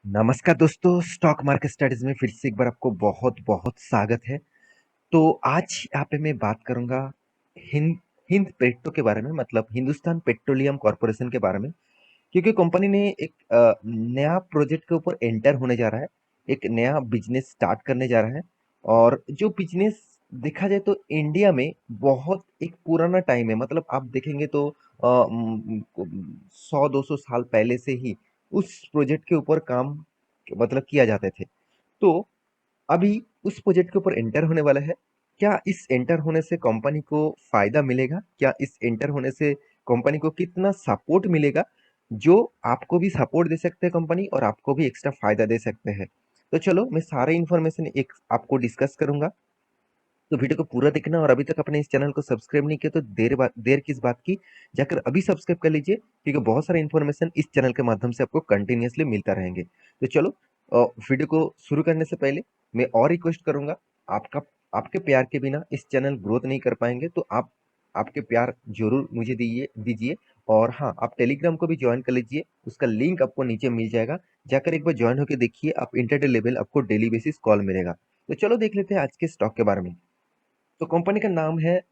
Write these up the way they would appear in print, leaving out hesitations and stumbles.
नमस्कार दोस्तों, stock market studies में फिर से एक बार आपको बहुत बहुत स्वागत है। तो आज यहाँ पे मैं बात करूंगा हिंद हिंद पेट्रो के बारे में, मतलब हिंदुस्तान पेट्रोलियम कॉर्पोरेशन के बारे में। क्योंकि कंपनी ने एक नया प्रोजेक्ट के ऊपर एंटर होने जा रहा है, एक नया बिजनेस स्टार्ट करने जा रहा है। और जो बिजनेस देखा जाए तो इंडिया में बहुत एक पुराना टाइम है, मतलब आप देखेंगे तो 100-200 साल पहले से ही उस प्रोजेक्ट के ऊपर काम मतलब किया जाते थे। तो अभी उस प्रोजेक्ट के ऊपर एंटर होने वाला है। क्या इस एंटर होने से कंपनी को फायदा मिलेगा? क्या इस एंटर होने से कंपनी को कितना सपोर्ट मिलेगा, जो आपको भी सपोर्ट दे सकते हैं कंपनी और आपको भी एक्स्ट्रा फायदा दे सकते हैं? तो चलो मैं सारे इन्फॉर्मेशन एक आपको डिस्कस करूंगा। तो वीडियो को पूरा देखना, और अभी तक अपने इस चैनल को सब्सक्राइब नहीं किया तो देर किस बात की, जाकर अभी सब्सक्राइब कर लीजिए, क्योंकि बहुत सारे इन्फॉर्मेशन इस चैनल के माध्यम से आपको कंटिन्यूअसली मिलता रहेंगे। तो चलो वीडियो को शुरू करने से पहले मैं और रिक्वेस्ट करूंगा। आपका आपके प्यार के बिना इस चैनल ग्रोथ नहीं कर पाएंगे, तो आप आपके प्यार जरूर मुझे दीजिए। और हाँ, आप टेलीग्राम को भी ज्वाइन कर लीजिए, उसका लिंक आपको नीचे मिल जाएगा। जाकर एक बार ज्वाइन होकर देखिए, आप इंटरडे लेवल आपको डेली बेसिस कॉल मिलेगा। तो चलो देख लेते हैं आज के स्टॉक के बारे में। तो कंपनी का नाम है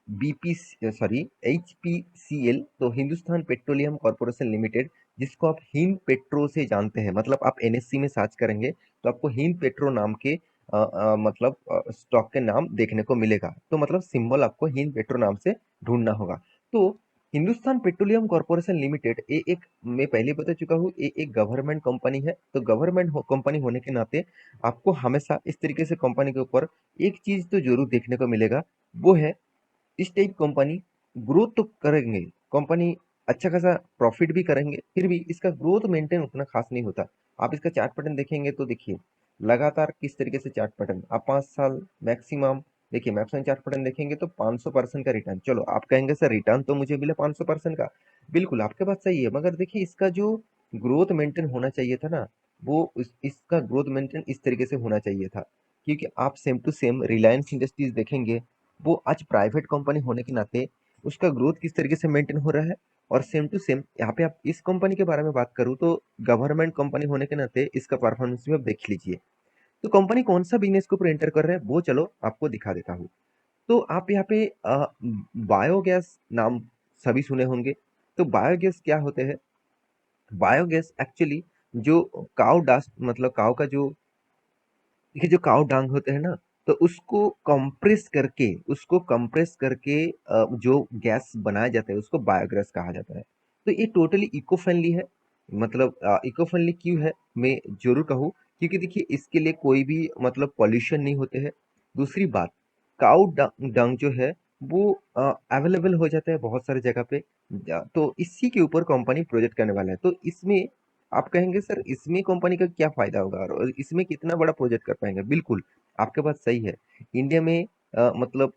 HPCL, तो हिंदुस्तान पेट्रोलियम कॉर्पोरेशन लिमिटेड, जिसको आप हिंद पेट्रो से जानते हैं। मतलब आप एनएससी में सर्च करेंगे तो आपको हिंद पेट्रो नाम के मतलब स्टॉक के नाम देखने को मिलेगा। तो मतलब सिंबल आपको हिंद पेट्रो नाम से ढूंढना होगा। तो हिंदुस्तान पेट्रोलियम कॉर्पोरेशन लिमिटेड ये एक, मैं पहले बता चुका हूँ, ये एक गवर्नमेंट कंपनी है। तो गवर्नमेंट कंपनी होने के नाते आपको हमेशा इस तरीके से कंपनी के ऊपर एक चीज तो जरूर देखने को मिलेगा। वो है, इस टाइप कंपनी ग्रोथ तो करेंगे, कंपनी अच्छा खासा प्रॉफिट भी करेंगे, फिर भी इसका ग्रोथ मेंटेन उतना खास नहीं होता। आप इसका चार्ट पैटर्न देखेंगे तो देखिए लगातार किस तरीके से चार्ट पैटर्न, आप 5 साल मैक्सिमम देखिए, मैक्सिमम चार्ट पैटर्न देखेंगे तो 500% का रिटर्न। चलो आप कहेंगे सर रिटर्न तो मुझे मिला 500% का, बिल्कुल आपके बात सही है, मगर देखिए इसका जो ग्रोथ मेंटेन होना चाहिए था ना, वो इसका ग्रोथ मेंटेन इस तरीके से होना चाहिए था। क्योंकि आप same to same Reliance Industries देखेंगे, वो आज प्राइवेट कंपनी होने के नाते उसका ग्रोथ किस तरीके से मेंटेन हो रहा है। और सेम टू सेम यहाँ पे आप इस कंपनी के बारे में बात करूँ तो गवर्नमेंट कंपनी होने के नाते इसका परफॉर्मेंस भी आप देख लीजिए। तो कंपनी कौन सा बिजनेस के ऊपर एंटर कर रहा है वो चलो आपको दिखा देता हूँ। तो आप यहाँ पे बायोगैस नाम सभी सुने होंगे। तो बायोगैस क्या होते हैं? बायोगैस एक्चुअली जो काउ डास्ट, मतलब काउ का जो, देखिए जो काऊ डांग होते हैं ना, तो उसको कंप्रेस करके जो गैस बनाया जाता है उसको बायोगैस कहा जाता है। तो ये टोटली इको फ्रेंडली है। मतलब इको फ्रेंडली क्यों है मैं जरूर कहूँ, क्योंकि देखिए इसके लिए कोई भी मतलब पॉल्यूशन नहीं होते हैं। दूसरी बात, काऊ डंग जो है वो अवेलेबल हो जाता है बहुत सारे जगह पे। तो इसी के ऊपर कंपनी प्रोजेक्ट करने वाला है। तो इसमें आप कहेंगे सर इसमें कंपनी का क्या फायदा होगा और इसमें कितना बड़ा प्रोजेक्ट कर पाएंगे? बिल्कुल आपके बात सही है। इंडिया में मतलब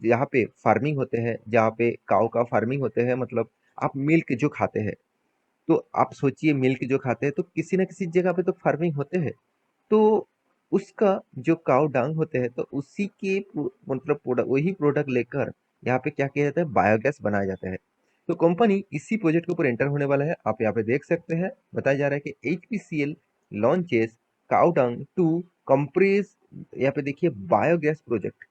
यहाँ पे फार्मिंग होते हैं, जहाँ पे काऊ का फार्मिंग होते हैं, मतलब आप मिल्क जो खाते हैं, तो आप सोचिए मिल्क जो खाते हैं तो किसी न किसी जगह पे तो फार्मिंग होते हैं। तो उसका जो काऊ डांग होते हैं, तो उसी के मतलब प्रोडक्ट, वही प्रोडक्ट लेकर यहाँ पे क्या किया जाता है, बायोगैस बनाया जाता है। तो कंपनी इसी प्रोजेक्ट के ऊपर एंटर होने वाला है। आप यहाँ पे देख सकते हैं, बताया जा रहा है कि HPCL launches cow dung to compress, यहाँ पे देखिए बायोगैस प्रोजेक्ट।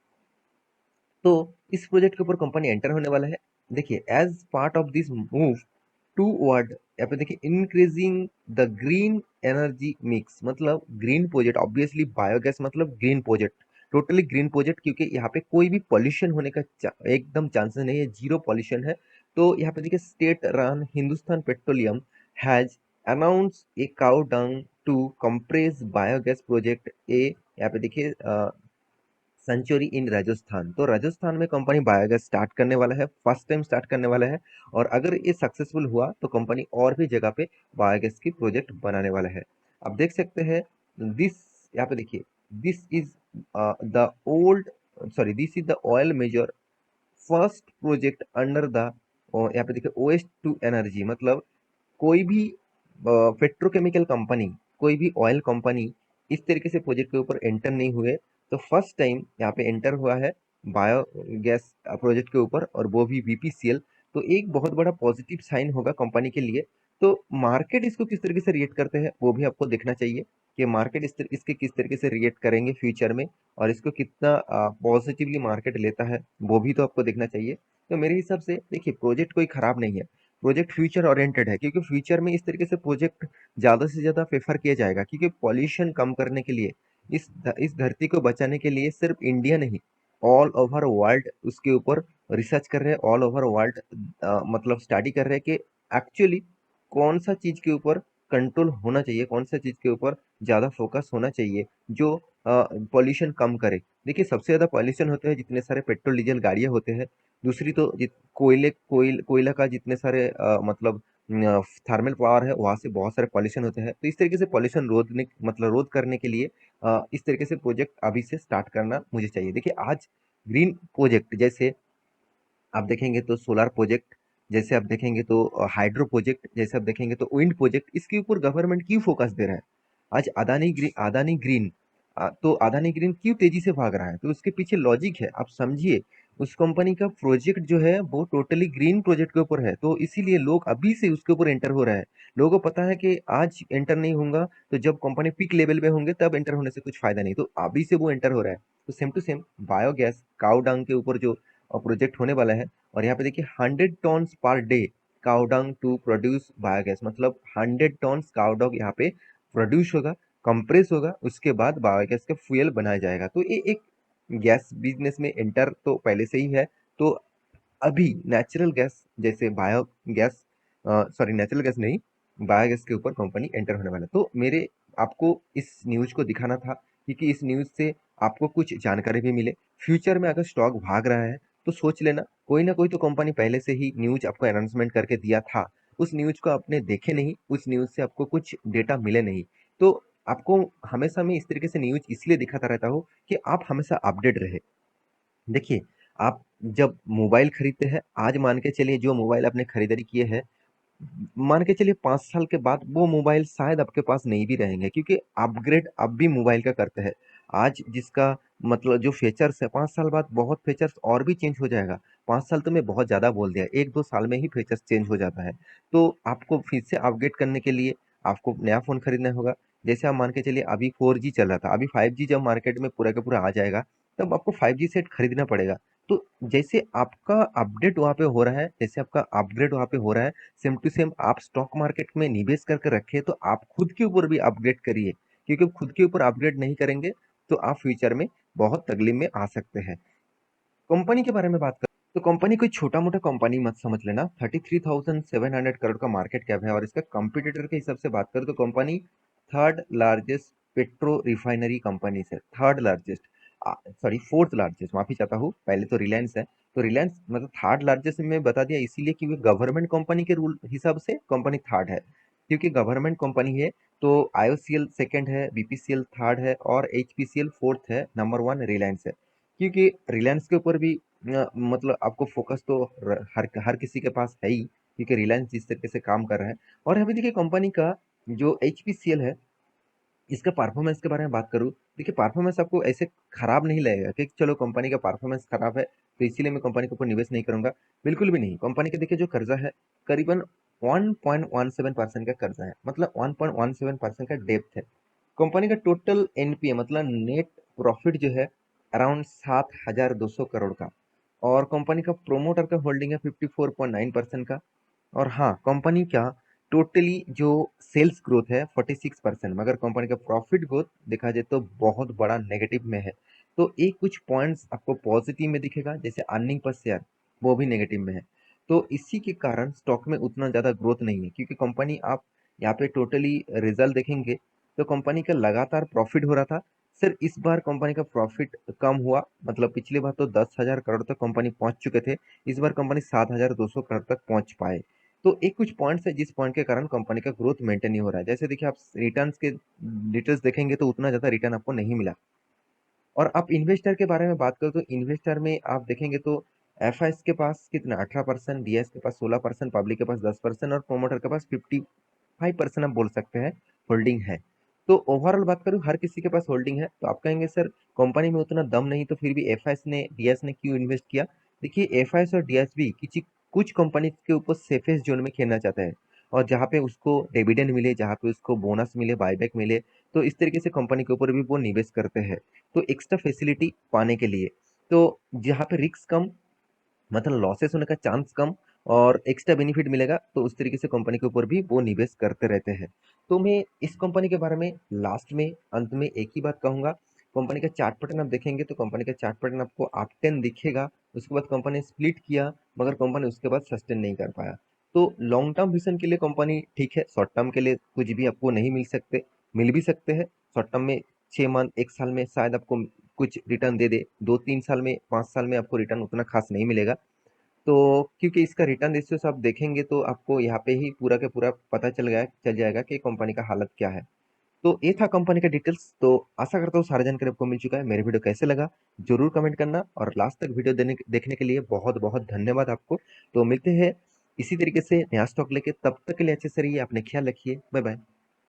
तो इस प्रोजेक्ट के ऊपर कंपनी एंटर होने वाला है। देखिए as part of this move toward, यहाँ पे देखिए increasing the green energy mix, मतलब ग्रीन प्रोजेक्ट, ऑब्वियसली बायोगैस मतलब green project, totally green project, क्योंकि यहाँ पे कोई भी पॉल्यूशन होने का एकदम चांसेस नहीं है, जीरो पॉल्यूशन है। तो यहाँ पे देखिए state run Hindustan Petroleum has announce a cow dung to compress biogas project a, यहाँ पे देखिए सेंचुरी इन राजस्थान। तो राजस्थान में कंपनी बायोगैस स्टार्ट करने वाला है, फर्स्ट टाइम स्टार्ट करने वाला है। और अगर ये सक्सेसफुल हुआ तो कंपनी और भी जगह पे बायोगैस की प्रोजेक्ट बनाने वाला है। आप देख सकते हैं दिस, यहाँ पे देखिए this is the old sorry this is the oil major first project under the, यहाँ पे देखिए OS2 एनर्जी, मतलब कोई भी पेट्रोकेमिकल कंपनी, कोई भी ऑयल कंपनी इस तरीके से प्रोजेक्ट के ऊपर एंटर नहीं हुए। तो फर्स्ट टाइम यहाँ पे एंटर हुआ है बायोगैस प्रोजेक्ट के ऊपर, और वो भी BPCL। तो एक बहुत बड़ा पॉजिटिव साइन होगा कंपनी के लिए। तो मार्केट इसको किस तरीके से रिएक्ट करते हैं वो भी आपको देखना चाहिए कि मार्केट इसके किस तरीके से रिएक्ट करेंगे फ्यूचर में, और इसको कितना पॉजिटिवली मार्केट लेता है वो भी तो आपको देखना चाहिए। तो मेरे हिसाब से देखिए, प्रोजेक्ट कोई खराब नहीं है, प्रोजेक्ट फ्यूचर ओरिएंटेड है, क्योंकि फ्यूचर में इस तरीके से प्रोजेक्ट ज़्यादा से ज़्यादा प्रेफर किया जाएगा, क्योंकि पॉल्यूशन कम करने के लिए, इस धरती को बचाने के लिए सिर्फ इंडिया नहीं, ऑल ओवर वर्ल्ड उसके ऊपर रिसर्च कर रहे हैं, ऑल ओवर वर्ल्ड मतलब स्टडी कर रहे हैं कि एक्चुअली कौन सा चीज के ऊपर कंट्रोल होना चाहिए, कौन सा चीज के ऊपर ज्यादा फोकस होना चाहिए जो पॉल्यूशन कम करे। देखिए, सबसे ज्यादा पॉल्यूशन होते हैं जितने सारे पेट्रोल डीजल गाड़ियां होते हैं। दूसरी तो कोयला का जितने सारे मतलब थर्मल पावर है, वहां से बहुत सारे पॉल्यूशन होते हैं। तो इस तरीके से पॉल्यूशन रोध करने के लिए इस तरीके से प्रोजेक्ट अभी से स्टार्ट करना मुझे चाहिए। देखिए, आज ग्रीन प्रोजेक्ट जैसे आप देखेंगे तो सोलर प्रोजेक्ट, जैसे आप देखेंगे तो हाइड्रो प्रोजेक्ट, जैसे आप देखेंगे तो विंड प्रोजेक्ट, इसके ऊपर गवर्नमेंट क्यों फोकस दे रहा है? आज अदानी ग्रीन क्यों तेजी से भाग रहा है? तो उसके पीछे लॉजिक है, आप समझिए। उस कंपनी का प्रोजेक्ट जो है वो टोटली ग्रीन प्रोजेक्ट के ऊपर है, तो इसीलिए लोग अभी से उसके ऊपर एंटर हो रहा है। लोगों को पता है कि आज एंटर नहीं होगा तो जब कंपनी पीक लेवल पे होंगे तब एंटर होने से कुछ फायदा नहीं, तो अभी से वो एंटर हो रहा है। तो same to same biogas cow dung के ऊपर जो प्रोजेक्ट होने वाला है, और यहाँ पे देखिए 100 tons per day cow dung to produce biogas, मतलब 100 टन्स काउडंग यहाँ पे प्रोड्यूस होगा, कंप्रेस होगा, उसके बाद बायोगैस का फ्यूल बनाया जाएगा। तो ये एक गैस बिजनेस में एंटर तो पहले से ही है। तो अभी नेचुरल गैस जैसे बायोगैस, सॉरी नेचुरल गैस नहीं, बायोगैस के ऊपर कंपनी एंटर होने वाला है। तो मेरे आपको इस न्यूज को दिखाना था, क्योंकि इस न्यूज से आपको कुछ जानकारी भी मिले। फ्यूचर में अगर स्टॉक भाग रहा है तो सोच लेना, कोई ना कोई तो कंपनी पहले से ही न्यूज आपको अनाउंसमेंट करके दिया था, उस न्यूज को आपने देखे नहीं, उस न्यूज से आपको कुछ डेटा मिले नहीं। तो आपको हमेशा मैं इस तरीके से न्यूज इसलिए दिखाता रहता हूँ कि आप हमेशा अपडेट रहे। देखिए, आप जब मोबाइल खरीदते हैं, आज मान के चलिए जो मोबाइल आपने खरीदारी किए हैं, मान के चलिए 5 साल के बाद वो मोबाइल शायद आपके पास नहीं भी रहेंगे, क्योंकि अपग्रेड अब भी मोबाइल का करते हैं। आज जिसका मतलब जो फीचर्स है, 5 साल बाद बहुत फीचर्स और भी चेंज हो जाएगा। 5 साल तो मैं बहुत ज़्यादा बोल दिया, 1-2 साल में ही फीचर्स चेंज हो जाता है। तो आपको फिर से अपग्रेड करने के लिए आपको नया फ़ोन खरीदना होगा। जैसे आप मान के चलिए अभी 4G चल रहा था, अभी 5G जब मार्केट में पूरा का पूरा आ जाएगा, तब आपको 5G सेट खरीदना पड़ेगा। तो जैसे आपका अपडेट वहाँ पे हो रहा है, जैसे आपका अपग्रेड वहाँ पे हो रहा है, सेम टू सेम आप स्टॉक मार्केट में निवेश करके रखें, तो आप खुद के ऊपर भी अपग्रेड करिए, क्योंकि खुद के ऊपर अपग्रेड नहीं करेंगे तो आप फ्यूचर में बहुत तकलीफ में आ सकते हैं। कंपनी के बारे में बात करें तो कंपनी कोई छोटा मोटा कंपनी मत समझ लेना। 33,700 करोड़ का मार्केट कैप है, और इसका कंपटीटर के हिसाब से बात करें तो company third largest petro refinery company है, third largest, sorry fourth largest, माफी चाहता हूँ, पहले तो रिलायंस है। तो रिलायंस मतलब थर्ड लार्जेस्ट में बता दिया इसीलिए कि गवर्नमेंट कंपनी के रूल हिसाब से कंपनी थर्ड है, क्योंकि गवर्नमेंट कंपनी है। तो आईओसीएल सेकंड है, बीपीसीएल थर्ड है, और एचपीसीएल फोर्थ है, नंबर वन रिलायंस है। क्योंकि रिलायंस के ऊपर भी मतलब आपको फोकस तो हर हर किसी के पास है ही, क्योंकि रिलायंस जिस तरीके से काम कर रहा है। और अभी देखिए कंपनी का जो एचपीसीएल है, इसका परफॉर्मेंस के बारे में बात करूँ, देखिए परफॉर्मेंस आपको ऐसे खराब नहीं लगेगा कि चलो कंपनी का परफॉर्मेंस खराब है तो इसीलिए मैं कंपनी के ऊपर निवेश नहीं करूंगा। बिल्कुल भी नहीं। कंपनी के देखिए जो कर्जा है, करीबन 1.17% का कर्जा है, मतलब 1.17% का डेप्थ है। कंपनी का टोटल एनपीए मतलब नेट प्रॉफिट जो है अराउंड 7,200 करोड़ का, और कंपनी का प्रोमोटर का होल्डिंग है 54.9% का। और हाँ, कंपनी का टोटली जो सेल्स ग्रोथ है 46%, मगर कंपनी का प्रॉफिट ग्रोथ देखा जाए तो बहुत बड़ा नेगेटिव में है। तो एक कुछ पॉइंट्स आपको पॉजिटिव में दिखेगा, जैसे अर्निंग पर शेयर, वो भी नेगेटिव में है। तो इसी के कारण स्टॉक में उतना ज़्यादा ग्रोथ नहीं है, क्योंकि कंपनी आप यहाँ पे टोटली रिजल्ट देखेंगे तो कंपनी का लगातार प्रॉफिट हो रहा था। सिर्फ इस बार कंपनी का प्रॉफिट कम हुआ, मतलब पिछली बार तो 10,000 करोड़ तक कंपनी पहुंच चुके थे, इस बार कंपनी 7,200 करोड़ तक पहुंच पाए। तो एक कुछ पॉइंट्स है जिस पॉइंट के कारण कंपनी का ग्रोथ मेंटेन नहीं हो रहा है। जैसे देखिए, आप रिटर्न्स के डिटेल्स देखेंगे तो उतना ज़्यादा रिटर्न आपको नहीं मिला। और आप इन्वेस्टर के बारे में बात करो तो इन्वेस्टर में आप देखेंगे तो एफआईएस के पास कितना 18%, डीएस के पास 16%, पब्लिक के पास 10%, और प्रोमोटर के पास 5% आप बोल सकते हैं होल्डिंग है। तो ओवरऑल बात करूँ, हर किसी के पास होल्डिंग है। तो आप कहेंगे सर कंपनी में उतना दम नहीं तो फिर भी एफआईएस ने डीएस ने क्यों इन्वेस्ट किया? देखिए, एफआईएस और डीएस भी किसी कुछ कंपनी के ऊपर सेफेस्ट जोन में खेलना चाहता है। और जहाँ पे उसको डिविडेंड मिले, जहाँ पे उसको बोनस मिले, बायबैक मिले, तो इस तरीके से कंपनी के ऊपर भी वो निवेश करते हैं। तो एक्स्ट्रा फैसिलिटी पाने के लिए, तो जहाँ पे रिस्क कम, मतलब लॉसेस होने का चांस कम और एक्स्ट्रा बेनिफिट मिलेगा, तो उस तरीके से कंपनी के ऊपर भी वो निवेश करते रहते हैं। तो मैं इस कंपनी के बारे में लास्ट में, अंत में एक ही बात कहूंगा। कंपनी का चार्ट पैटर्न आप देखेंगे तो कंपनी का चार्ट पैटर्न आपको अप टेन दिखेगा। उसके बाद कंपनी ने स्प्लिट किया, मगर कंपनी उसके बाद सस्टेन नहीं कर पाया। तो लॉन्ग टर्म विजन के लिए कंपनी ठीक है, शॉर्ट टर्म के लिए कुछ भी आपको नहीं मिल सकते, मिल भी सकते हैं। शॉर्ट टर्म में 6 मंथ, 1 साल में शायद आपको कुछ रिटर्न दे दे, 2-3 साल में, 5 साल में आपको रिटर्न उतना खास नहीं मिलेगा। तो क्योंकि इसका रिटर्न रेशियो आप देखेंगे तो आपको यहाँ पे ही पूरा का पूरा पता चल जाएगा कि कंपनी का हालत क्या है। तो ये था कंपनी का डिटेल्स। तो आशा करता हूँ सारा जानकारी आपको मिल चुका है। मेरे वीडियो कैसे लगा जरूर कमेंट करना, और लास्ट तक वीडियो देखने के लिए बहुत बहुत धन्यवाद आपको। तो मिलते हैं इसी तरीके से नया स्टॉक लेके, तब तक के लिए अच्छे से रहिए, अपने ख्याल रखिए, बाय बाय।